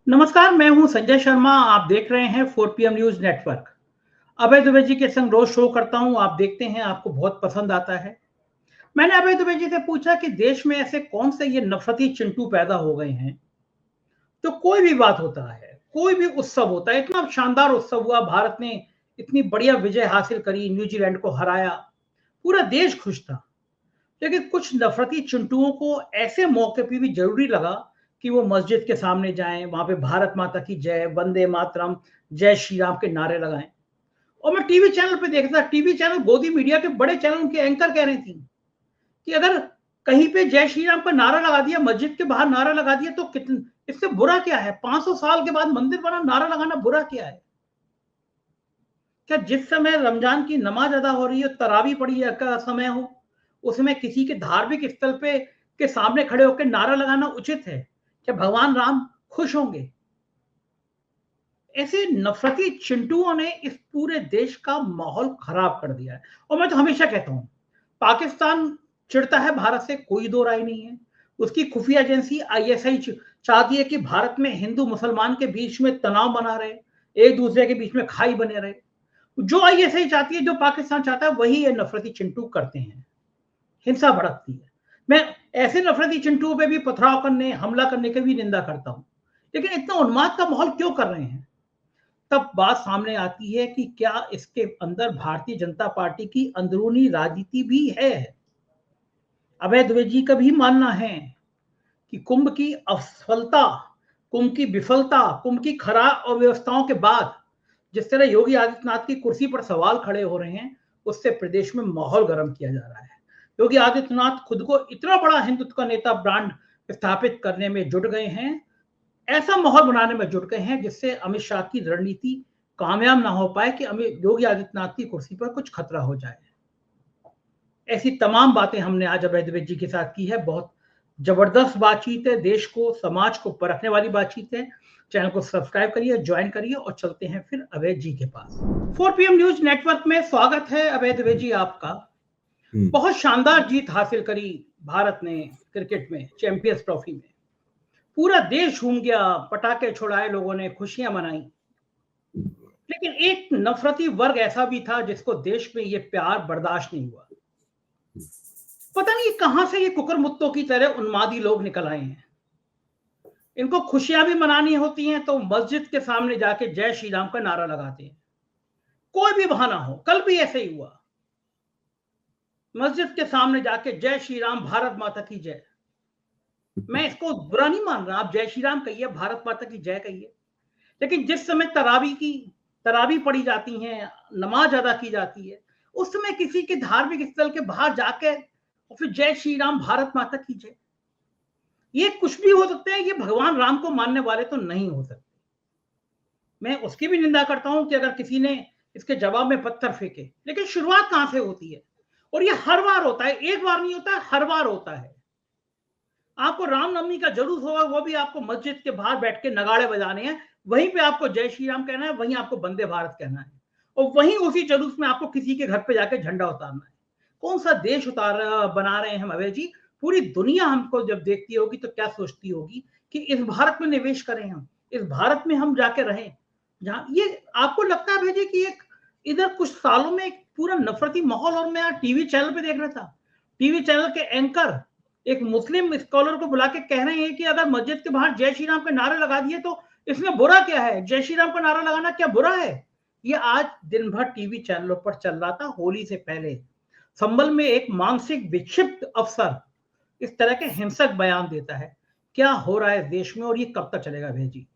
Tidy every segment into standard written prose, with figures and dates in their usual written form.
नमस्कार, मैं हूं संजय शर्मा। आप देख रहे हैं 4 PM न्यूज नेटवर्क। अभय दुबे जी के संग रोज शो करता हूं। आप देखते हैं, आपको बहुत पसंद आता है। मैंने अभय दुबे जी से पूछा कि देश में ऐसे कौन से ये नफरती चिंटू पैदा हो गए हैं। तो कोई भी बात होता है, कोई भी उत्सव होता है, इतना शानदार उत्सव हुआ, भारत ने इतनी बढ़िया विजय हासिल करी, न्यूजीलैंड को हराया, पूरा देश खुश था। लेकिन कुछ नफरती चिंटुओं को ऐसे मौके पे भी जरूरी लगा कि वो मस्जिद के सामने जाएं, वहां पे भारत माता की जय, वंदे मातरम, जय श्री राम के नारे लगाएं। और मैं टीवी चैनल पे देखता, टीवी चैनल गोदी मीडिया के बड़े चैनल, उनके एंकर कह रही थी कि अगर कहीं पे जय श्री राम का नारा लगा दिया, मस्जिद के बाहर नारा लगा दिया, तो कितने, इससे बुरा क्या है? 500 साल के बाद मंदिर बना, नारा लगाना बुरा क्या है? क्या जिस समय रमजान की नमाज अदा हो रही है, तरावी पड़ी का समय हो, उसमें किसी के धार्मिक स्थल पे के सामने खड़े होकर नारा लगाना उचित है? क्या भगवान राम खुश होंगे? ऐसे नफरती चिंटुओं ने इस पूरे देश का माहौल खराब कर दिया है। और मैं तो हमेशा कहता हूं, पाकिस्तान चिढ़ता है भारत से, कोई दो राय नहीं है। उसकी खुफिया एजेंसी ISI चाहती है कि भारत में हिंदू मुसलमान के बीच में तनाव बना रहे, एक दूसरे के बीच में खाई बने रहे। जो ISI चाहती है, जो पाकिस्तान चाहता है, वही ये नफरती चिंटू करते हैं। हिंसा भड़कती है। मैं ऐसे नफरती चिंटुओं पे भी पथराव करने, हमला करने की भी निंदा करता हूं। लेकिन इतना उन्माद का माहौल क्यों कर रहे हैं? तब बात सामने आती है कि क्या इसके अंदर भारतीय जनता पार्टी की अंदरूनी राजनीति भी है। अभय द्विवेदी जी का भी मानना है कि कुंभ की असफलता, कुंभ की विफलता, कुंभ की खराब अव्यवस्थाओं के बाद जिस तरह योगी आदित्यनाथ की कुर्सी पर सवाल खड़े हो रहे हैं, उससे प्रदेश में माहौल गर्म किया जा रहा है। योगी आदित्यनाथ खुद को इतना बड़ा हिंदुत्व का नेता ब्रांड स्थापित करने में जुट गए हैं, ऐसा माहौल बनाने में जुट गए हैं जिससे अमित शाह की रणनीति कामयाब ना हो पाए कि योगी आदित्यनाथ की कुर्सी पर कुछ खतरा हो जाए। ऐसी तमाम बातें हमने आज अभय द्विवेदी जी के साथ की है। बहुत जबरदस्त बातचीत है, देश को, समाज को परखने वाली बातचीत है। चैनल को सब्सक्राइब करिए, ज्वाइन करिए और चलते हैं फिर अभय जी के पास। 4 PM न्यूज नेटवर्क में स्वागत है अभय द्विवेदी जी आपका। बहुत शानदार जीत हासिल करी भारत ने क्रिकेट में, चैंपियंस ट्रॉफी में। पूरा देश झूम गया, पटाखे छुड़ाए लोगों ने, खुशियां मनाई। लेकिन एक नफरती वर्ग ऐसा भी था जिसको देश में ये प्यार बर्दाश्त नहीं हुआ। पता नहीं कहां से ये कुकरमुत्तों की तरह उन्मादी लोग निकल आए हैं। इनको खुशियां भी मनानी होती हैं तो मस्जिद के सामने जाके जय श्री राम का नारा लगाते हैं, कोई भी बहाना हो। कल भी ऐसे ही हुआ, मस्जिद के सामने जाके जय श्री राम, भारत माता की जय। मैं इसको बुरा नहीं मान रहा, आप जय श्री राम कहिए, भारत माता की जय कहिए। लेकिन जिस समय तरावी पढ़ी जाती हैं, नमाज अदा की जाती है, उस समय किसी के धार्मिक स्थल के बाहर जाकर और फिर जय श्री राम, भारत माता की जय, ये कुछ भी हो सकते हैं, ये भगवान राम को मानने वाले तो नहीं हो सकते। मैं उसकी भी निंदा करता हूं कि अगर किसी ने इसके जवाब में पत्थर फेंके, लेकिन शुरुआत कहां से होती है? और ये हर बार होता है, एक बार नहीं होता है, हर बार होता है। आपको रामनवमी का जुलूस होगा, वो भी आपको मस्जिद के बाहर बैठ के नगाड़े बजाने हैं, वहीं पे आपको जय श्री राम कहना है, वहीं आपको वंदे भारत कहना है, और वहीं उसी जुलूस में आपको किसी के घर पे जाके झंडा उतारना है। कौन सा देश बना रहे हैं हम अभय जी? पूरी दुनिया हमको जब देखती होगी तो क्या सोचती होगी कि इस भारत में निवेश करें, हम इस भारत में हम जाके रहें, जहां ये आपको लगता है अभय जी कि एक इधर कुछ सालों में एक पूरा नफरती माहौल। और मैं टीवी चैनल पे देख रहा था, टीवी चैनल के एंकर एक मुस्लिम स्कॉलर को बुला के कह रहे हैं कि अगर मस्जिद के बाहर जय श्री राम के नारे लगा दिए तो इसमें बुरा क्या है? जय श्री राम का नारा लगाना क्या बुरा है? ये आज दिन भर टीवी चैनलों पर चल रहा था। होली से पहले संभल में एक मानसिक विक्षिप्त अफसर इस तरह के हिंसक बयान देता है। क्या हो रहा है देश में और ये कब तक चलेगा भेजी?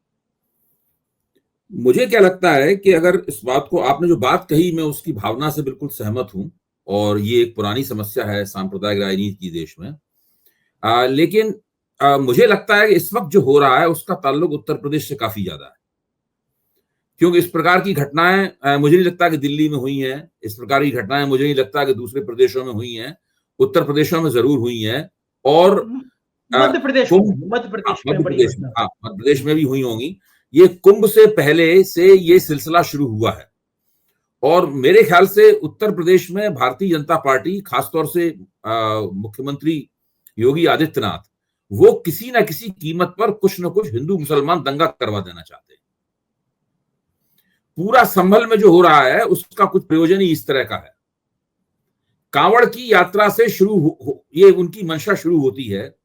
मुझे क्या लगता है कि अगर इस बात को, आपने जो बात कही, मैं उसकी भावना से बिल्कुल सहमत हूं। और ये एक पुरानी समस्या है सांप्रदायिक राजनीति की देश में। लेकिन मुझे लगता है कि इस वक्त जो हो रहा है उसका ताल्लुक उत्तर प्रदेश से काफी ज्यादा है, क्योंकि इस प्रकार की घटनाएं मुझे नहीं लगता कि दिल्ली में हुई हैं। इस प्रकार की घटनाएं मुझे नहीं लगता कि दूसरे प्रदेशों में हुई हैं। उत्तर प्रदेशों में जरूर हुई हैं। और मध्य प्रदेश में, कुंभ, मध्य प्रदेश में मध्य बड़ी प्रदेश में, घटना। हाँ, मध्य प्रदेश में भी हुई होंगी। ये कुंभ से पहले से ये सिलसिला शुरू हुआ है। और मेरे ख्याल से उत्तर प्रदेश में भारतीय जनता पार्टी, खासतौर से मुख्यमंत्री योगी आदित्यनाथ, वो किसी ना किसी कीमत पर कुछ ना कुछ हिंदू मुसलमान दंगा करवा देना चाहते हैं। पूरा संभल में जो हो रहा है उसका कुछ प्रयोजन ही इस तरह का है। कांवड़ की यात्रा से ये उनकी मंशा शुरू होती है,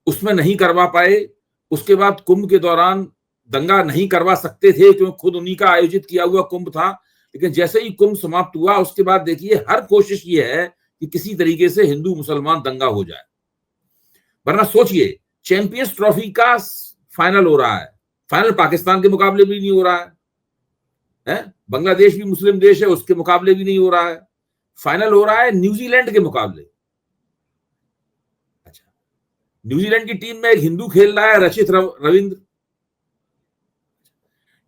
उसमें नहीं करवा पाए। उसके बाद कुंभ के दौरान दंगा नहीं करवा सकते थे क्योंकि खुद उन्हीं का आयोजित किया हुआ कुंभ था। लेकिन जैसे ही कुंभ समाप्त हुआ उसके बाद देखिए हर कोशिश ये है कि किसी तरीके से हिंदू मुसलमान दंगा हो जाए। वरना सोचिए, चैंपियंस ट्रॉफी का फाइनल हो रहा है, फाइनल पाकिस्तान के मुकाबले भी नहीं हो रहा है, बांग्लादेश भी मुस्लिम देश है, उसके मुकाबले भी नहीं हो रहा है, फाइनल हो रहा है न्यूजीलैंड के मुकाबले। अच्छा, न्यूजीलैंड की टीम में एक हिंदू खेल रहा है, रचित रविंद्र।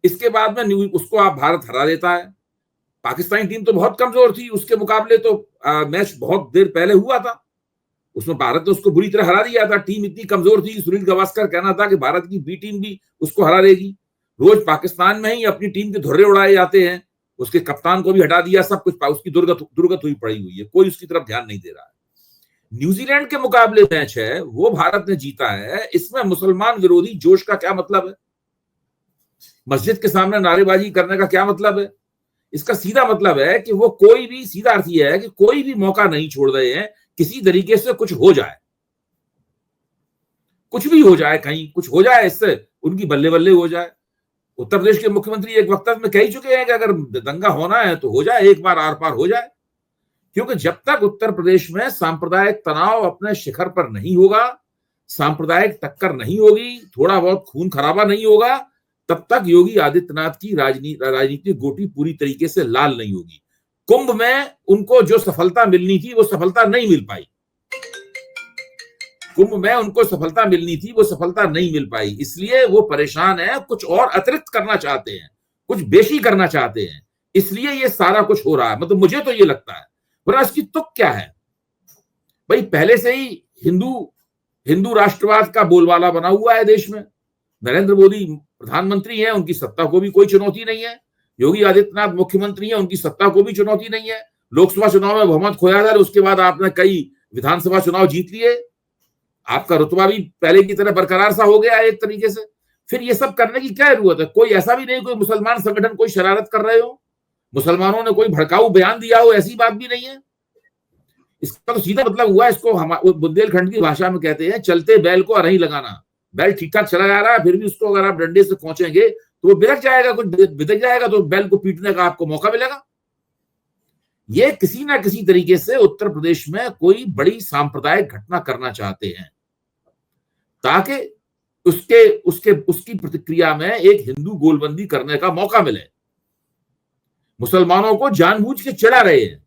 इसके बाद में उसको आप भारत हरा देता है। पाकिस्तानी टीम तो बहुत कमजोर थी, उसके मुकाबले तो मैच बहुत देर पहले हुआ था, उसमें भारत ने उसको बुरी तरह हरा दिया था। टीम इतनी कमजोर थी, सुनील गावस्कर कहना था कि भारत की बी टीम भी उसको हरा देगी। रोज पाकिस्तान में ही अपनी टीम के धुर्रे उड़ाए जाते हैं, उसके कप्तान को भी हटा दिया, सब कुछ उसकी दुर्गत हुई पड़ी हुई है, कोई उसकी तरफ ध्यान नहीं दे रहा है। न्यूजीलैंड के मुकाबले मैच है, वो भारत ने जीता है। इसमें मुसलमान विरोधी जोश का क्या मतलब है? मस्जिद के सामने नारेबाजी करने का क्या मतलब है? इसका सीधा मतलब है कि वो कोई भी, सीधा अर्थ यह है कि कोई भी मौका नहीं छोड़ रहे हैं किसी तरीके से कुछ हो जाए, कुछ भी हो जाए, कहीं कुछ हो जाए, इससे उनकी बल्ले बल्ले हो जाए। उत्तर प्रदेश के मुख्यमंत्री एक वक्तव्य में कह ही चुके हैं कि अगर दंगा होना है तो हो जाए, एक बार आर पार हो जाए। क्योंकि जब तक उत्तर प्रदेश में सांप्रदायिक तनाव अपने शिखर पर नहीं होगा, सांप्रदायिक टक्कर नहीं होगी, थोड़ा बहुत खून खराबा नहीं होगा, तब तक योगी आदित्यनाथ की राजनीतिक गोटी पूरी तरीके से लाल नहीं होगी। कुंभ में उनको जो सफलता मिलनी थी वो सफलता नहीं मिल पाई, कुंभ में उनको सफलता मिलनी थी वो सफलता नहीं मिल पाई, इसलिए वो परेशान है, कुछ और अतिरिक्त करना चाहते हैं, कुछ बेशी करना चाहते हैं, इसलिए ये सारा कुछ हो रहा है। मतलब मुझे तो ये लगता है, वरना इसकी तुक क्या है भाई? पहले से ही हिंदू राष्ट्रवाद का बोलबाला बना हुआ है देश में। नरेंद्र मोदी प्रधानमंत्री हैं, उनकी सत्ता को भी कोई चुनौती नहीं है। योगी आदित्यनाथ मुख्यमंत्री हैं, उनकी सत्ता को भी चुनौती नहीं है। लोकसभा चुनाव में बहुमत खोया था, उसके बाद आपने कई विधानसभा चुनाव जीत लिए, आपका रुतबा भी पहले की तरह बरकरार सा हो गया एक तरीके से। फिर ये सब करने की क्या जरूरत है? कोई ऐसा भी नहीं कोई मुसलमान संगठन कोई शरारत कर रहे हो, मुसलमानों ने कोई भड़काऊ बयान दिया हो, ऐसी बात भी नहीं है। इसका तो सीधा मतलब हुआ, इसको हम बुंदेलखंड की भाषा में कहते हैं चलते बैल को अरही लगाना। बैल ठीक ठाक चला जा रहा है, फिर भी उसको अगर आप डंडे से पहुंचेंगे तो वो बिरक जाएगा, कुछ बिदक जाएगा, तो बैल को पीटने का आपको मौका मिलेगा। ये किसी ना किसी तरीके से उत्तर प्रदेश में कोई बड़ी सांप्रदायिक घटना करना चाहते हैं ताकि उसकी प्रतिक्रिया में एक हिंदू गोलबंदी करने का मौका मिले। मुसलमानों को जानबूझ के चिढ़ा रहे हैं,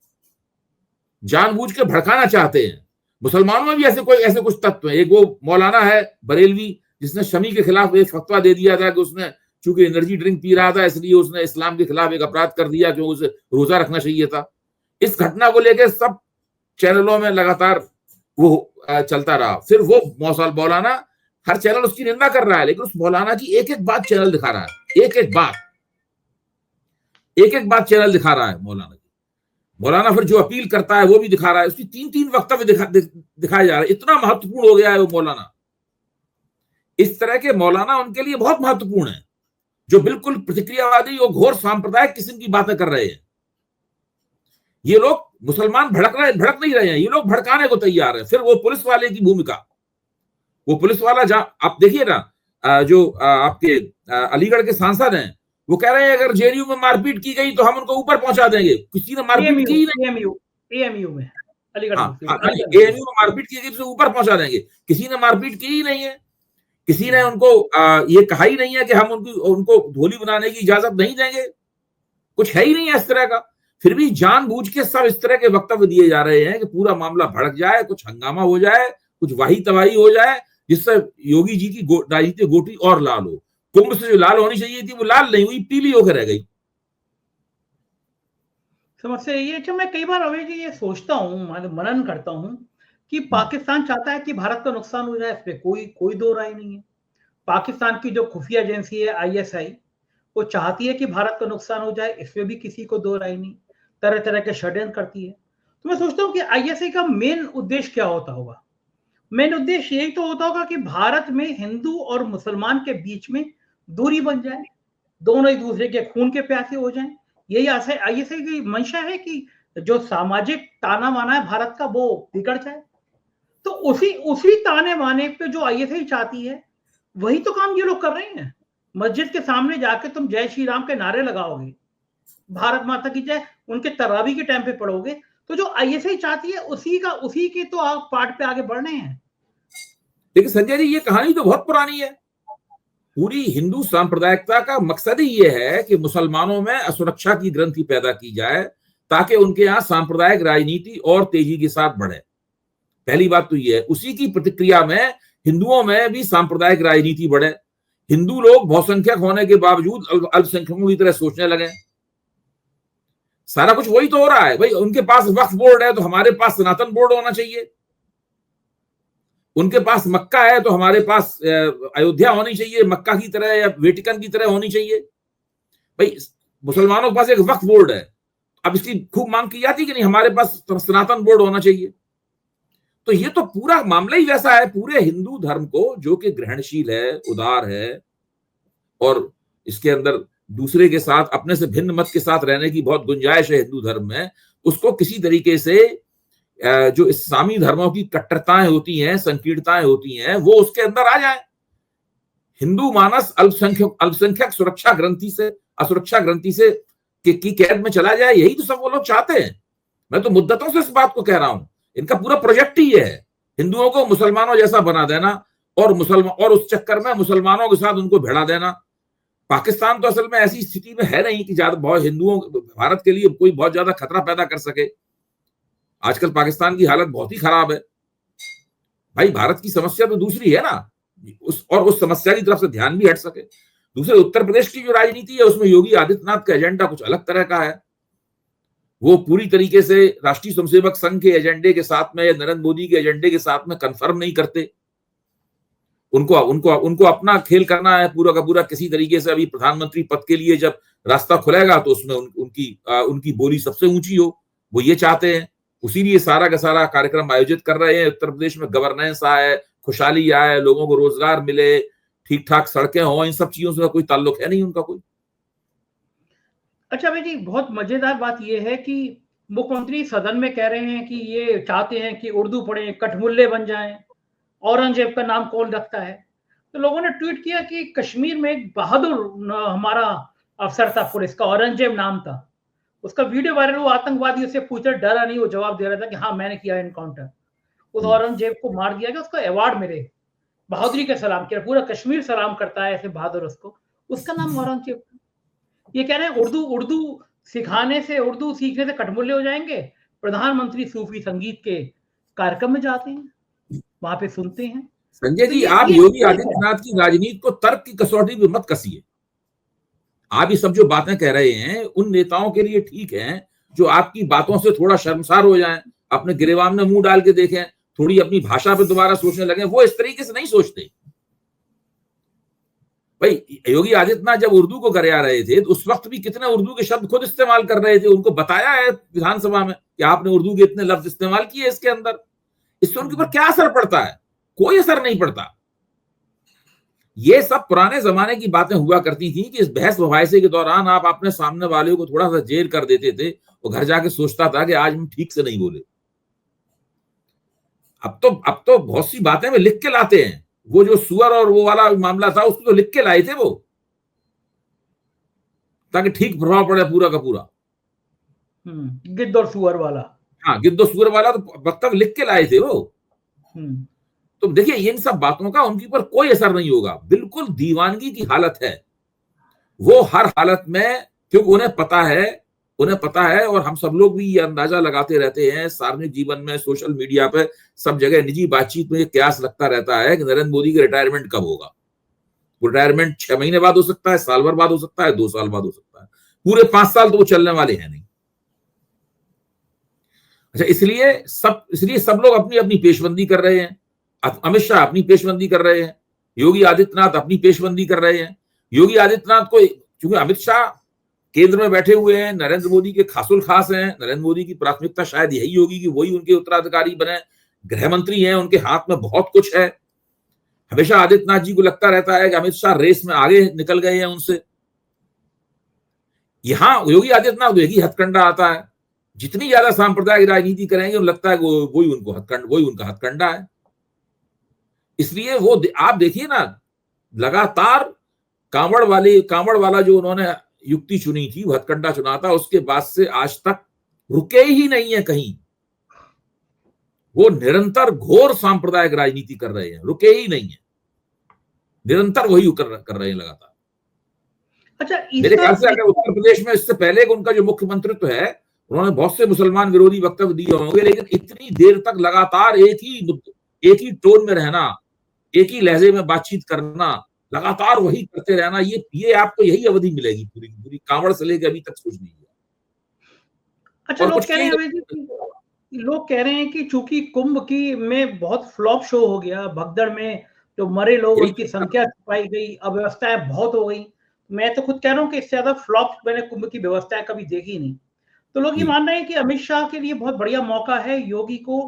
जानबूझ के भड़काना चाहते हैं। मुसलमानों में भी ऐसे कुछ तत्व हैं। एक वो मौलाना है बरेलवी, जिसने शमी के खिलाफ एक फतवा दे दिया था कि उसने चूंकि एनर्जी ड्रिंक पी रहा था इसलिए उसने इस्लाम के खिलाफ एक अपराध कर दिया कि उसे रोजा रखना चाहिए था। इस घटना को लेकर सब चैनलों में लगातार वो चलता रहा। फिर वो मौलाना, हर चैनल उसकी निंदा कर रहा है, लेकिन उस मौलाना की एक एक बात चैनल दिखा रहा है, एक एक बात चैनल दिखा रहा है मौलाना। मौलाना फिर जो अपील करता है वो भी दिखा रहा है, उसकी तीन वक्तव्य दिखाए जा रहे हैं। इतना महत्वपूर्ण हो गया है वो मौलाना। इस तरह के मौलाना उनके लिए बहुत महत्वपूर्ण है, जो बिल्कुल प्रतिक्रियावादी और घोर सांप्रदायिक किस्म की बातें कर रहे हैं। ये लोग मुसलमान भड़क नहीं रहे हैं, ये लोग भड़काने को तैयार है। फिर वो पुलिस वाले की भूमिका, वो पुलिस वाला जहां आप देखिए ना, जो आपके अलीगढ़ के सांसद हैं, वो कह रहे हैं अगर जेएनयू में मारपीट की गई तो हम उनको ऊपर पहुंचा देंगे। किसी ने मारपीट की नहीं, एएमयू में अलीगढ़ एएमयू में मारपीट की गई तो ऊपर पहुंचा देंगे। किसी ने मारपीट की ही नहीं है, किसी ने उनको ये कहा ही नहीं है कि हम उनको ढोली बनाने की इजाजत नहीं देंगे, कुछ है ही नहीं है इस तरह का। फिर भी जानबूझ के सब इस तरह के वक्तव्य दिए जा रहे हैं कि पूरा मामला भड़क जाए, कुछ हंगामा हो जाए, कुछ वाही तबाही हो जाए, जिससे योगी जी की राजनीतिक गोटी और लाल हो। कुंभ से जो लाल होनी चाहिए थी वो लाल नहीं हुई, पीली होकर रह गई। समस्या ये है, मैं कई बार अवय जी ये सोचता हूँ, मनन करता हूँ कि पाकिस्तान चाहता है कि भारत का नुकसान हो जाए, इसमें कोई दो राय नहीं है। पाकिस्तान की जो खुफिया एजेंसी है आईएसआई, वो चाहती है कि भारत का नुकसान हो जाए, इसमें भी किसी को दो राय नहीं। तरह तरह के षड्यंत्र करती है। तो मैं सोचता हूँ कि आईएसआई का मेन उद्देश्य क्या होता होगा। मेन उद्देश्य यही तो होता होगा कि भारत में हिंदू और मुसलमान के बीच में दूरी बन जाए, दोनों एक दूसरे के खून के प्यासे हो जाएं। यही आईएसआई की मंशा है कि जो सामाजिक ताना बाना है भारत का वो बिगड़ जाए। तो उसी उसी ताने बाने पे जो आईएसआई चाहती है वही तो काम ये लोग कर रहे हैं। मस्जिद के सामने जाके तुम जय श्री राम के नारे लगाओगे, भारत माता की जय उनके तरावी के टाइम पे पढ़ोगे, तो जो आईएसआई चाहती है उसी के तो आप पार्ट पे आगे बढ़ रहे हैं। लेकिन संजय जी, ये कहानी तो बहुत पुरानी है। पूरी हिंदू सांप्रदायिकता का मकसद ही ये है कि मुसलमानों में असुरक्षा की ग्रंथि पैदा की जाए ताकि उनके यहाँ सांप्रदायिक राजनीति और तेजी के साथ बढ़े। पहली बात तो ये है। उसी की प्रतिक्रिया में हिंदुओं में भी सांप्रदायिक राजनीति बढ़े। हिंदू लोग बहुसंख्यक होने के बावजूद अल्पसंख्यकों की तरह सोचने लगे। सारा कुछ वही तो हो रहा है भाई। उनके पास वक्फ बोर्ड है तो हमारे पास सनातन बोर्ड होना चाहिए, उनके पास मक्का है तो हमारे पास अयोध्या होनी चाहिए, मक्का की तरह या वेटिकन की तरह होनी चाहिए। भाई मुसलमानों के पास एक वक्फ बोर्ड है, अब इसकी खूब मांग की जाती कि नहीं हमारे पास सनातन बोर्ड होना चाहिए। तो ये तो पूरा मामला ही वैसा है। पूरे हिंदू धर्म को, जो कि ग्रहणशील है, उदार है, और इसके अंदर दूसरे के साथ, अपने से भिन्न मत के साथ रहने की बहुत गुंजाइश है हिंदू धर्म में, उसको किसी तरीके से जो इस्लामी धर्मों की कट्टरताएं होती हैं, संकीर्णताएं होती हैं, वो उसके अंदर आ जाए। हिंदू मानस अल्पसंख्यक सुरक्षा ग्रंथि से, असुरक्षा ग्रंथि से की कैद में चला जाए। यही तो सब वो लोग चाहते हैं। मैं तो मुद्दतों से इस बात को कह रहा हूं। इनका पूरा प्रोजेक्ट ही ये है, हिंदुओं को मुसलमानों जैसा बना देना और उस चक्कर में मुसलमानों के साथ उनको भिड़ा देना। पाकिस्तान तो असल में ऐसी स्थिति में है नहीं कि ज्यादा बहुत हिंदुओं, भारत के लिए कोई बहुत ज्यादा खतरा पैदा कर सके। आजकल पाकिस्तान की हालत बहुत ही खराब है भाई। भारत की समस्या तो दूसरी है ना, उस समस्या की तरफ से ध्यान भी हट सके। दूसरे उत्तर प्रदेश की जो राजनीति है उसमें योगी आदित्यनाथ का एजेंडा कुछ अलग तरह का है। वो पूरी तरीके से राष्ट्रीय स्वयंसेवक संघ के एजेंडे के साथ में, नरेंद्र मोदी के एजेंडे के साथ में कंफर्म नहीं करते। उनको अपना खेल करना है पूरा का पूरा। किसी तरीके से अभी प्रधानमंत्री पद के लिए जब रास्ता खुलेगा तो उसमें उनकी बोली सबसे ऊंची हो, वो ये चाहते हैं। उसी लिए सारा का सारा कार्यक्रम आयोजित कर रहे हैं। उत्तर प्रदेश में गवर्नेंस आए, खुशहाली आए, लोगों को रोजगार मिले, ठीक ठाक सड़कें हो, इन सब चीजों से कोई ताल्लुक है नहीं उनका कोई। अच्छा भाई जी, बहुत मजेदार बात यह है कि मुख्यमंत्री सदन में कह रहे हैं कि ये चाहते हैं कि उर्दू पढ़ें, कठमुल्ले बन जाएं, औरंगजेब का नाम कौन रखता है। तो लोगों ने ट्वीट किया कि कश्मीर में एक बहादुर हमारा अफसर था पुलिस का, औरंगजेब नाम था, उसका वीडियो वायरल हुआ। आतंकवादी उससे पूछा, डरा नहीं, वो जवाब दे रहा था कि हाँ मैंने किया एनकाउंटर। उस औरंगजेब को मार दिया गया, उसको अवार्ड मिले, बहादुरी का सलाम किया, पूरा कश्मीर सलाम करता है ऐसे बहादुर उसको, उसका नाम औरंगजेब। ये कह रहे हैं उर्दू उर्दू सिखाने से, उर्दू सीखने से कठमुल्ले हो जाएंगे। प्रधानमंत्री सूफी संगीत के कार्यक्रम में जाते हैं, वहां पे सुनते हैं। संजय तो जी, आप योगी आदित्यनाथ की राजनीति को तर्क की कसौटी पे मत कसिए। आप ये सब जो बातें कह रहे हैं उन नेताओं के लिए ठीक है जो आपकी बातों से थोड़ा शर्मसार हो जाएं, अपने गिरेबान में मुंह डाल के देखें, थोड़ी अपनी भाषा पे दोबारा सोचने लगे। वो इस तरीके से नहीं सोचते भाई। योगी आदित्यनाथ जब उर्दू को करा रहे थे तो उस वक्त भी कितने उर्दू के शब्द खुद इस्तेमाल कर रहे थे। उनको बताया है विधानसभा में कि आपने उर्दू के इतने लफ्ज इस्तेमाल किए इसके अंदर। इससे उनके ऊपर क्या असर पड़ता है? कोई असर नहीं पड़ता। ये सब पुराने जमाने की बातें हुआ करती थी कि इस बहस मुबाहिसे के दौरान आप अपने सामने वाले को थोड़ा सा जेल कर देते थे, वो घर जाके सोचता था कि आज हम ठीक से नहीं बोले। अब तो बहुत सी बातें वे लिख के लाते हैं। वो जो सुअर और वो वाला मामला था उसको तो लिख के लाए थे वो, ताकि ठीक प्रभाव पड़े पूरा का पूरा। गिद्ध और सुअर वाला, हाँ, गिद्ध और सुअर वाला तो वक्तव्य लिख के लाए थे वो। तो देखिए, इन सब बातों का उनके ऊपर कोई असर नहीं होगा। बिल्कुल दीवानगी की हालत है वो हर हालत में, क्योंकि उन्हें पता है और हम सब लोग भी ये अंदाजा लगाते रहते हैं। सार्वजनिक जीवन में, सोशल मीडिया पे, सब जगह निजी बातचीत में ये कयास लगता रहता है कि नरेंद्र मोदी का रिटायरमेंट कब होगा। वो रिटायरमेंट 6 महीने बाद हो सकता है, साल भर बाद हो सकता है, 2 साल बाद हो सकता है, पूरे 5 साल तो वो चलने वाले हैं नहीं। अच्छा, इसलिए सब लोग अपनी अपनी पेशबंदी कर रहे हैं। अमित शाह अपनी पेशबंदी कर रहे हैं, योगी आदित्यनाथ अपनी पेशबंदी कर रहे हैं। योगी आदित्यनाथ को, क्योंकि अमित शाह केंद्र में बैठे हुए हैं, नरेंद्र मोदी के खासुल खास हैं, नरेंद्र मोदी की प्राथमिकता शायद यही होगी कि वही उनके उत्तराधिकारी बने। गृह मंत्री हैं, उनके हाथ में बहुत कुछ है। हमेशा आदित्यनाथ जी को लगता रहता है कि अमित शाह रेस में आगे निकल गए हैं उनसे। यहां योगी आदित्यनाथ एक ही हथकंडा आता है, जितनी ज्यादा सांप्रदायिक राजनीति करेंगे उन्हें लगता है वही उनका हथकंडा है। इसलिए वो आप देखिए ना, लगातार कांवड़ वाला जो उन्होंने युक्ति चुनी थी, वो हथकंडा चुना था, उसके बाद से आज तक रुके ही नहीं है कहीं। वो निरंतर घोर सांप्रदायिक राजनीति कर रहे हैं, रुके ही नहीं है, निरंतर वही कर रहे हैं लगातार। अच्छा, मेरे ख्याल से अगर उत्तर प्रदेश में इससे पहले उनका जो मुख्यमंत्रित्व है, उन्होंने बहुत से मुसलमान विरोधी वक्तव्य दिए होंगे, लेकिन इतनी देर तक लगातार एक ही टोन में रहना, एक ही लहजे में बातचीत करना, लगातार वही करते रहना, ये आपको यही अवधि मिलेगी पूरी पूरी कांवड़ से लेकर अभी तक कुछ नहीं है। अच्छा, लोग कह रहे हैं कि चूंकि कुंभ की में बहुत फ्लॉप शो हो गया, भगदड़ में जो मरे लोग उनकी संख्या छुपाई गई, अव्यवस्थाएं बहुत हो गई। मैं तो खुद कह रहा हूँ कि इससे ज्यादा फ्लॉप मैंने कुंभ की व्यवस्थाएं कभी देखी नहीं। तो लोग ये मान रहे हैं कि अमित शाह के लिए बहुत बढ़िया मौका है योगी को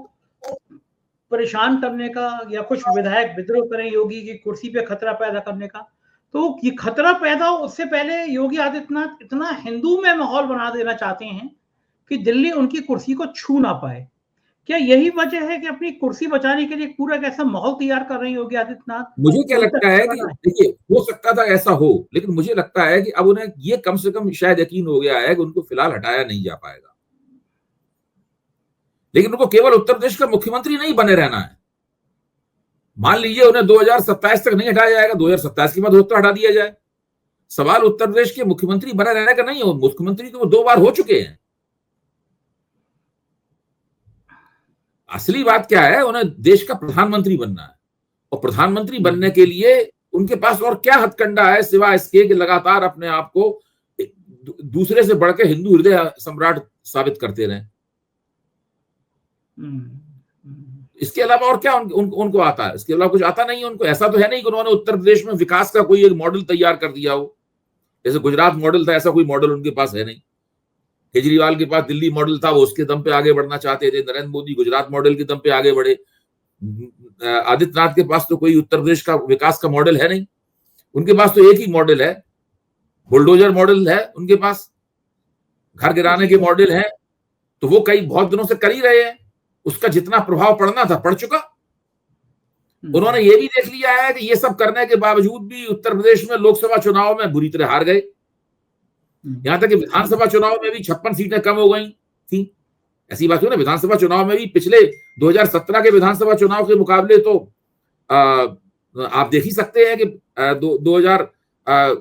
परेशान करने का, या कुछ विधायक विद्रोह करें योगी की कुर्सी पे खतरा पैदा करने का। तो ये खतरा पैदा हो उससे पहले योगी आदित्यनाथ इतना हिंदू में माहौल बना देना चाहते हैं कि दिल्ली उनकी कुर्सी को छू ना पाए। क्या यही वजह है कि अपनी कुर्सी बचाने के लिए पूरा कैसा माहौल तैयार कर रहे हैं योगी आदित्यनाथ? मुझे क्या लगता है कि देखिए, हो सकता था ऐसा हो, लेकिन मुझे लगता है कि अब उन्हें ये कम से कम शायद यकीन हो गया है कि उनको फिलहाल हटाया नहीं जा पाएगा। लेकिन उनको केवल उत्तर प्रदेश का मुख्यमंत्री नहीं बने रहना है। मान लीजिए उन्हें 2027 तक नहीं हटाया जाएगा, 2027 के बाद हो तो हटा दिया जाए। सवाल उत्तर प्रदेश के मुख्यमंत्री बने रहने का नहीं हो, मुख्यमंत्री तो वो 2 बार हो चुके हैं। असली बात क्या है, उन्हें देश का प्रधानमंत्री बनना है, और प्रधानमंत्री बनने के लिए उनके पास और क्या हथकंडा है सिवाय इसके कि लगातार अपने आप को दूसरे से बढ़कर हिंदू हृदय सम्राट साबित करते रहें। इसके अलावा और क्या उनको आता है? इसके अलावा कुछ आता नहीं है उनको। ऐसा तो है नहीं कि उन्होंने उत्तर प्रदेश में विकास का कोई एक मॉडल तैयार कर दिया हो, जैसे गुजरात मॉडल था, ऐसा कोई मॉडल उनके पास है नहीं। केजरीवाल के पास दिल्ली मॉडल था, वो उसके दम पे आगे बढ़ना चाहते थे। नरेंद्र मोदी गुजरात मॉडल के दम पे आगे बढ़े। आदित्यनाथ के पास तो कोई उत्तर प्रदेश का विकास का मॉडल है नहीं। उनके पास तो एक ही मॉडल है, बुलडोजर मॉडल है उनके पास, घर गिराने के मॉडल है। तो वो कई बहुत दिनों से कर ही रहे हैं, उसका जितना प्रभाव पड़ना था पड़ चुका। उन्होंने ये भी देख लिया है कि ये सब करने के बावजूद भी उत्तर प्रदेश में लोकसभा चुनाव में बुरी तरह हार गए। यहां तक कि विधानसभा चुनाव में भी 56 सीटें कम हो गई थी। ऐसी बात हो ना, विधानसभा चुनाव में भी पिछले 2017 के विधानसभा चुनाव के मुकाबले तो आप देख ही सकते हैं कि 2000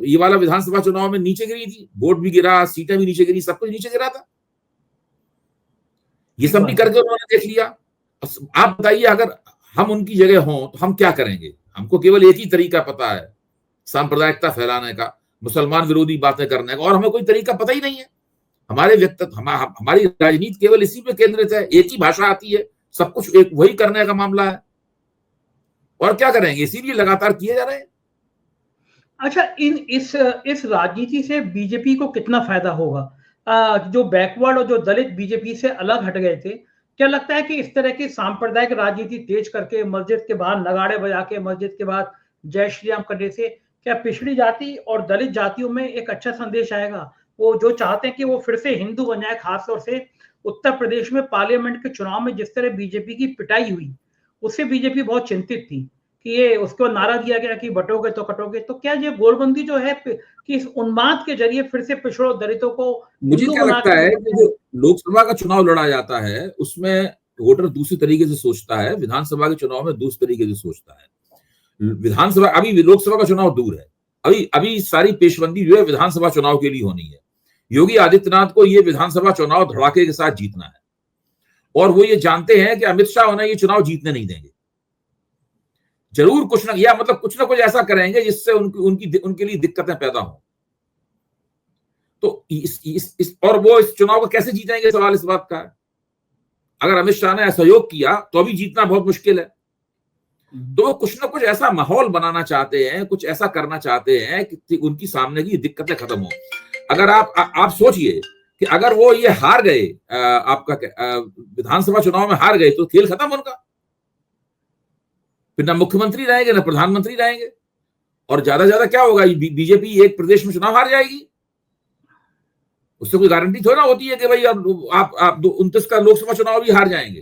ये वाला विधानसभा चुनाव में नीचे गिरी थी, वोट भी गिरा, सीटें भी नीचे गिरी, सब कुछ नीचे गिरा था। ये सब भी करके उन्होंने देख लिया। आप बताइए, अगर हम उनकी जगह हों तो हम क्या करेंगे? हमको केवल एक ही तरीका पता है, सांप्रदायिकता फैलाने का, मुसलमान विरोधी बातें करने का, और हमें कोई तरीका पता ही नहीं है। हमारे व्यक्तित्व, हमारी राजनीति केवल इसी पे केंद्रित है। एक ही भाषा आती है, सब कुछ एक वही करने का मामला है, और क्या करेंगे? इसीलिए लगातार किए जा रहे हैं। अच्छा, इस राजनीति से बीजेपी को कितना फायदा होगा? जो बैकवर्ड और जो दलित बीजेपी से अलग हट गए थे, क्या लगता है कि इस तरह की सांप्रदायिक राजनीति तेज करके मस्जिद के बाहर नगाड़े बजा के मस्जिद के बाद जय श्री राम करने से क्या पिछड़ी जाति और दलित जातियों में एक अच्छा संदेश आएगा? वो जो चाहते हैं कि वो फिर से हिंदू बन जाए, खासतौर से उत्तर प्रदेश में पार्लियामेंट के चुनाव में जिस तरह बीजेपी की पिटाई हुई, उससे बीजेपी बहुत चिंतित थी कि ये उसको नारा दिया गया कि बटोगे तो कटोगे। तो क्या ये गोलबंदी जो है कि इस उन्माद के जरिए फिर से पिछड़ों दलितों को, मुझे क्या लगता है कि जो लोकसभा का चुनाव लड़ा जाता है उसमें वोटर दूसरे तरीके से सोचता है, विधानसभा के चुनाव में दूसरे तरीके से सोचता है। विधानसभा, अभी लोकसभा का चुनाव दूर है, अभी सारी पेशबंदी जो है विधानसभा चुनाव के लिए होनी है। योगी आदित्यनाथ को ये विधानसभा चुनाव धड़ाके के साथ जीतना है, और वो ये जानते हैं कि अमित शाह उन्हें ये चुनाव जीतने नहीं देंगे। जरूर कुछ ना कुछ ऐसा करेंगे जिससे उनके लिए दिक्कतें पैदा हो। तो और वो इस चुनाव को कैसे जीतेंगे, सवाल इस बात का है। अगर अमित शाह ने असहयोग किया तो अभी जीतना बहुत मुश्किल है। तो वो कुछ ना कुछ ऐसा माहौल बनाना चाहते हैं, कुछ ऐसा करना चाहते हैं कि उनकी सामने की दिक्कतें खत्म हो। अगर आप सोचिए कि अगर वो ये हार गए, आपका विधानसभा चुनाव में हार गए, तो खेल खत्म उनका। फिर ना मुख्यमंत्री रहेंगे ना प्रधानमंत्री रहेंगे, और ज्यादा क्या होगा, बीजेपी एक प्रदेश में चुनाव हार जाएगी। उससे कोई गारंटी थोड़ी ना होती है कि भाई अब आप 29 का लोकसभा चुनाव भी हार जाएंगे।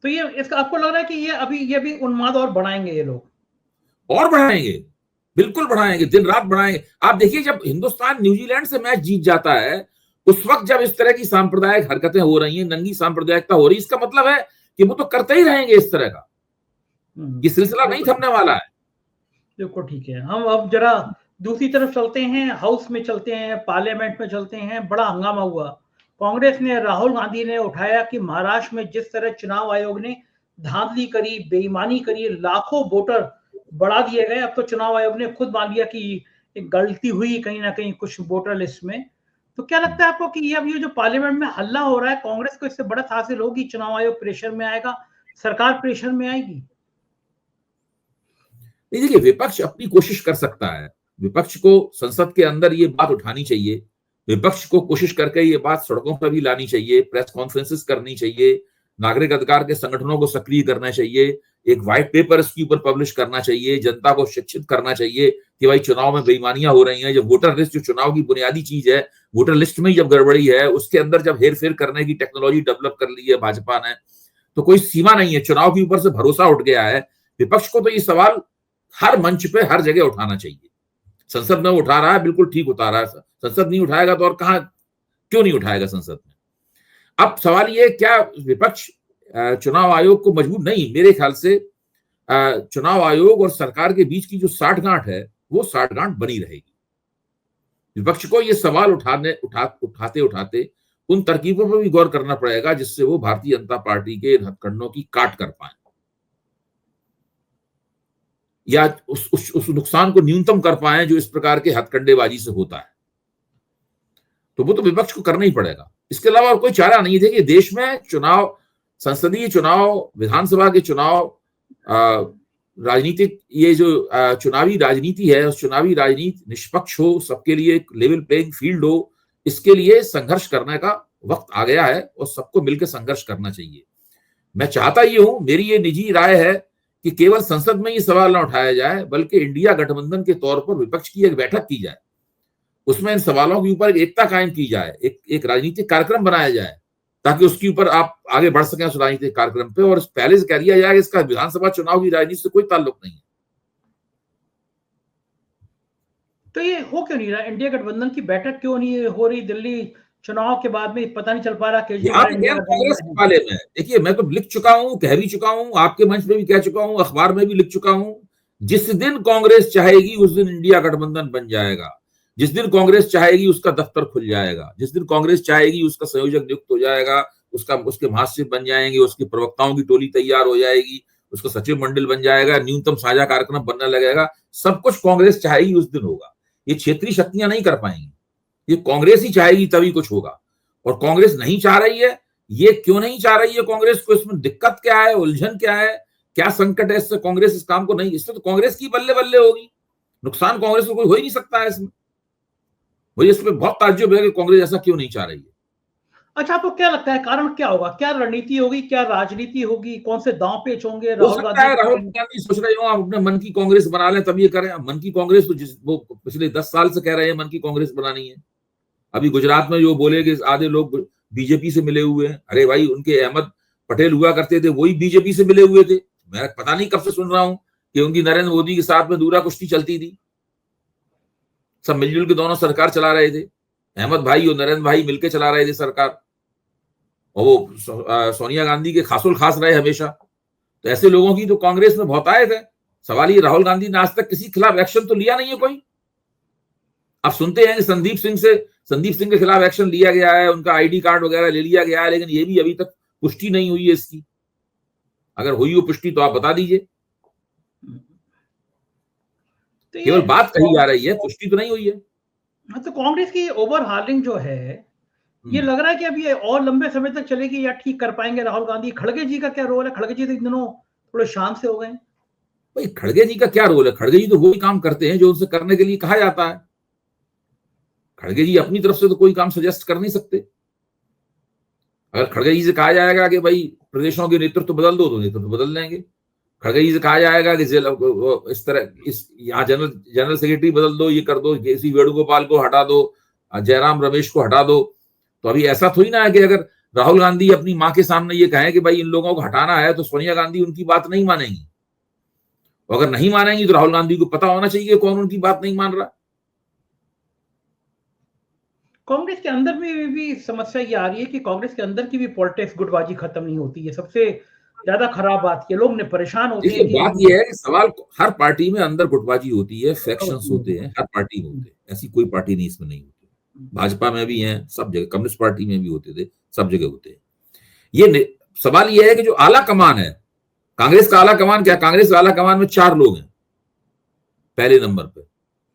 तो ये इसका आपको लग रहा है कि ये भी उन्माद और बढ़ाएंगे ये लोग? और बढ़ाएंगे, बिल्कुल बढ़ाएंगे, दिन रात बढ़ाएंगे। आप देखिए, जब हिंदुस्तान न्यूजीलैंड से मैच जीत जाता है, उस वक्त जब इस तरह की सांप्रदायिक हरकतें हो रही हैं, नंगी सांप्रदायिकता हो रही है, इसका मतलब है कि वो तो करते ही रहेंगे इस तरह का। ये सिलसिला नहीं थमने वाला है। देखो ठीक है, हम अब जरा दूसरी तरफ चलते हैं, हाउस में चलते हैं, पार्लियामेंट में चलते हैं। बड़ा हंगामा हुआ। कांग्रेस ने, राहुल गांधी ने उठाया कि महाराष्ट्र में जिस तरह चुनाव आयोग ने धांधली करी, बेईमानी करी, लाखों वोटर बढ़ा दिए गए। अब तो चुनाव आयोग ने खुद मान लिया कि एक गलती हुई कहीं ना कहीं कुछ वोटर लिस्ट में। तो क्या लगता है आपको कि ये अब ये जो पार्लियामेंट में हल्ला हो रहा है, कांग्रेस को इससे बढ़त हासिल होगी? चुनाव आयोग प्रेशर में आएगा, सरकार प्रेशर में आएगी? नहीं, देखिए, विपक्ष अपनी कोशिश कर सकता है। विपक्ष को संसद के अंदर ये बात उठानी चाहिए, विपक्ष को कोशिश करके ये बात सड़कों पर भी लानी चाहिए, प्रेस कॉन्फ्रेंसेस करनी चाहिए, नागरिक अधिकार के संगठनों को सक्रिय करना चाहिए, एक व्हाइट पेपर इसके ऊपर पब्लिश करना चाहिए, जनता को शिक्षित करना चाहिए कि भाई चुनाव में बेईमानियां हो रही हैं। जब वोटर लिस्ट, जो चुनाव की बुनियादी चीज है, वोटर लिस्ट में जब गड़बड़ी है, उसके अंदर जब हेर फेर करने की टेक्नोलॉजी डेवलप कर ली है भाजपा ने, तो कोई सीमा नहीं है, चुनाव के ऊपर से भरोसा उठ गया है। विपक्ष को तो ये सवाल हर मंच पे हर जगह उठाना चाहिए। संसद में उठा रहा है, बिल्कुल ठीक उठा रहा है। संसद नहीं उठाएगा तो और कहां, क्यों नहीं उठाएगा संसद में? अब सवाल ये, क्या विपक्ष चुनाव आयोग को मजबूर, नहीं, मेरे ख्याल से चुनाव आयोग और सरकार के बीच की जो साठगांठ है, वो साठगांठ बनी रहेगी। विपक्ष को ये सवाल उठाते उठाते उन तरकीबों पर भी गौर करना पड़ेगा जिससे वो भारतीय जनता पार्टी के हथकंडों की काट कर पाए, या उस नुकसान को न्यूनतम कर पाए जो इस प्रकार के हथकंडेबाजी से होता है। तो वो तो विपक्ष को करना ही पड़ेगा, इसके अलावा और कोई चारा नहीं है। देखिए, देश में चुनाव, संसदीय चुनाव, विधानसभा के चुनाव, राजनीतिक, ये जो चुनावी राजनीति है, उस चुनावी राजनीति निष्पक्ष हो, सबके लिए एक लेवल प्लेइंग फील्ड हो, इसके लिए संघर्ष करने का वक्त आ गया है और सबको मिलकर संघर्ष करना चाहिए। मैं चाहता ये हूं, मेरी ये निजी राय है कि केवल संसद में ये सवाल ना उठाया जाए, बल्कि इंडिया गठबंधन के तौर पर विपक्ष की एक बैठक की जाए, उसमें इन सवालों के ऊपर एकता कायम की जाए, एक राजनीतिक कार्यक्रम बनाया जाए, ताकि उसके ऊपर आप आगे बढ़ सकें उस राजनीतिक कार्यक्रम पे। और पहले से कह दिया जाए कि इसका विधानसभा चुनाव की राजनीति से कोई ताल्लुक नहीं है। तो ये हो क्यों नहीं रहा? इंडिया गठबंधन की बैठक क्यों नहीं हो रही? दिल्ली चुनाव के बाद में पता नहीं चल पा रहा केजरीवाल इंडिया कांग्रेस के बारे में। देखिए, मैं तो लिख चुका हूं, कह भी चुका हूं, आपके मंच में भी कह चुका हूं, अखबार में भी लिख चुका हूं, जिस दिन कांग्रेस चाहेगी उस दिन इंडिया गठबंधन बन जाएगा। जिस दिन कांग्रेस चाहेगी उसका दफ्तर खुल जाएगा, जिस दिन कांग्रेस चाहेगी उसका संयोजक नियुक्त हो जाएगा, उसके महासचिव बन जाएंगे, उसके प्रवक्ताओं की टोली तैयार हो जाएगी, उसका सचिव मंडल बन जाएगा, न्यूनतम साझा कार्यक्रम बनने लगेगा। सब कुछ कांग्रेस चाहेगी उस दिन होगा। ये क्षेत्रीय शक्तियां नहीं कर पाएंगी, ये कांग्रेस ही चाहेगी तभी कुछ होगा। और कांग्रेस नहीं चाह रही है। ये क्यों नहीं चाह रही है कांग्रेस को? इसमें दिक्कत क्या है, उलझन क्या है, क्या संकट है? इससे कांग्रेस इस काम को नहीं, इससे तो कांग्रेस की बल्ले बल्ले होगी, नुकसान कांग्रेस को कोई हो ही नहीं सकता है इसमें। मुझे इसमें बहुत ताज्जुब है कि कांग्रेस ऐसा क्यों नहीं चाह रही है। अच्छा, आपको क्या लगता है कारण क्या होगा? क्या रणनीति होगी, क्या राजनीति होगी, कौन से दांव पेच होंगे? राहुल गांधी सोच रहे हो आप अपने मन की कांग्रेस बना लें तब ये करें। मन की कांग्रेस तो वो पिछले 10 साल से कह रहे हैं मन की कांग्रेस बनानी है। अभी गुजरात में जो बोले कि आधे लोग बीजेपी से मिले हुए हैं, अरे भाई, उनके अहमद पटेल हुआ करते थे, वही बीजेपी से मिले हुए थे। मैं पता नहीं कब से सुन रहा हूं कि उनकी नरेंद्र मोदी के साथ में दूरा कुश्ती चलती थी, सब मिलजुल के दोनों सरकार चला रहे थे, अहमद भाई और नरेंद्र भाई मिलकर चला रहे थे सरकार, और वो सोनिया गांधी के खासुल खास रहे हमेशा। तो ऐसे लोगों की तो कांग्रेस में बहुत आए थे। सवाल ये, राहुल गांधी ने आज तक किसी खिलाफ एक्शन तो लिया नहीं है कोई। आप सुनते हैं कि संदीप सिंह के खिलाफ एक्शन लिया गया है, उनका आईडी कार्ड वगैरह ले लिया गया है, लेकिन ये भी अभी तक पुष्टि नहीं हुई है इसकी। अगर हुई हो पुष्टि तो आप बता दीजिए। तो केवल बात कही जा रही है, पुष्टि तो नहीं हुई है। तो कांग्रेस की ओवरहालिंग जो है, ये लग रहा है कि अब ये और लंबे समय तक चलेगी या ठीक कर पाएंगे राहुल गांधी? खड़गे जी का क्या रोल है? खड़गे जी तो इन दिनों थोड़े शांत से हो गए। भाई, खड़गे जी का क्या रोल है? खड़गे जी तो वही काम करते हैं जो उनसे करने के लिए कहा जाता है। खड़गे जी अपनी तरफ से तो कोई काम सजेस्ट कर नहीं सकते। अगर खड़गे जी से कहा जाएगा कि भाई प्रदेशों के नेतृत्व बदल दो, तो नेतृत्व बदल देंगे। खड़गे जी से कहा जाएगा कि इस तरह यहाँ जनरल सेक्रेटरी बदल दो, ये कर दो, केसी वेणुगोपाल को हटा दो, जयराम रमेश को हटा दो, तो अभी ऐसा थोड़ी ना है कि अगर राहुल गांधी अपनी माँ के सामने ये कहें कि भाई इन लोगों को हटाना है, तो सोनिया गांधी उनकी बात नहीं मानेंगी। अगर नहीं मानेंगी तो राहुल गांधी को पता होना चाहिए कौन उनकी बात नहीं मान रहा। कांग्रेस के अंदर में भी समस्या ये आ रही है कि कांग्रेस के अंदर की भी पॉलिटिक्स गुटबाजी खत्म नहीं होती है। सबसे ज्यादा खराब बात ये, लोग ने परेशान होते हैं देखिए, बात ये है कि सवाल हर पार्टी में अंदर गुटबाजी होती है, फैक्शंस होते हैं, हर पार्टी में होते हैं, ऐसी कोई पार्टी नहीं इसमें नहीं होती। भाजपा में भी हैं, सब जगह, कम्युनिस्ट पार्टी में भी होते थे, सब जगह होते हैं। ये सवाल ये है कि जो आला कमान है, कांग्रेस का आला कमान क्या, कांग्रेस का आला कमान में 4 लोग हैं पहले नंबर पे,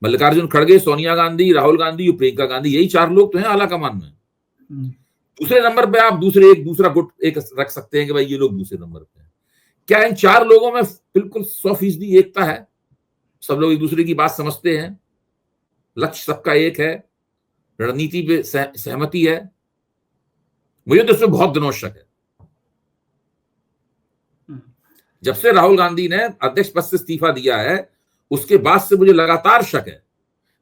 मल्लिकार्जुन खड़गे, सोनिया गांधी, राहुल गांधी और प्रियंका गांधी, यही 4 लोग तो हैं आला कमान में। दूसरे नंबर पे आप दूसरा गुट एक रख सकते हैं कि भाई ये लोग दूसरे नंबर पे हैं। क्या इन 4 लोगों में बिल्कुल 100% एकता है? सब लोग एक दूसरे की बात समझते हैं, लक्ष्य सबका एक है, रणनीति पे सहमति है? मुझे तो इसमें बहुत दिनों शक है। जब से राहुल गांधी ने अध्यक्ष पद से इस्तीफा दिया है, उसके बाद से मुझे लगातार शक है।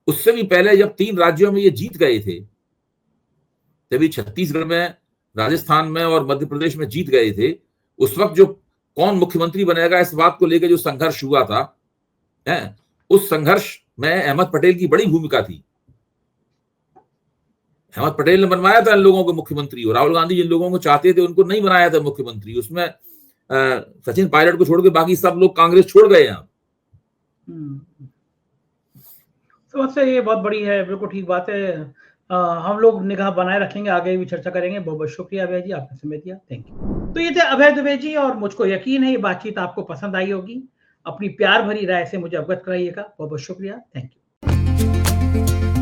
उससे भी पहले जब 3 राज्यों में ये जीत गए थे, तभी छत्तीसगढ़ में, राजस्थान में और मध्य प्रदेश में जीत गए थे, उस वक्त जो कौन मुख्यमंत्री बनेगा इस बात को लेकर जो संघर्ष हुआ था, उस संघर्ष में अहमद पटेल की बड़ी भूमिका थी। अहमद पटेल ने बनवाया था इन लोगों को मुख्यमंत्री, और राहुल गांधी जिन लोगों को चाहते थे उनको नहीं बनाया था मुख्यमंत्री। उसमें सचिन पायलट को छोड़ के बाकी सब लोग कांग्रेस छोड़ गए हैं। समस्या ये बहुत बड़ी है, बिल्कुल ठीक बात है। हम लोग निगाह बनाए रखेंगे, आगे भी चर्चा करेंगे। बहुत बहुत शुक्रिया अभय जी, आपने समय दिया, थैंक यू। तो ये थे अभय दुबे जी, और मुझको यकीन है ये बातचीत आपको पसंद आई होगी। अपनी प्यार भरी राय से मुझे अवगत कराइएगा। बहुत बहुत शुक्रिया, थैंक यू।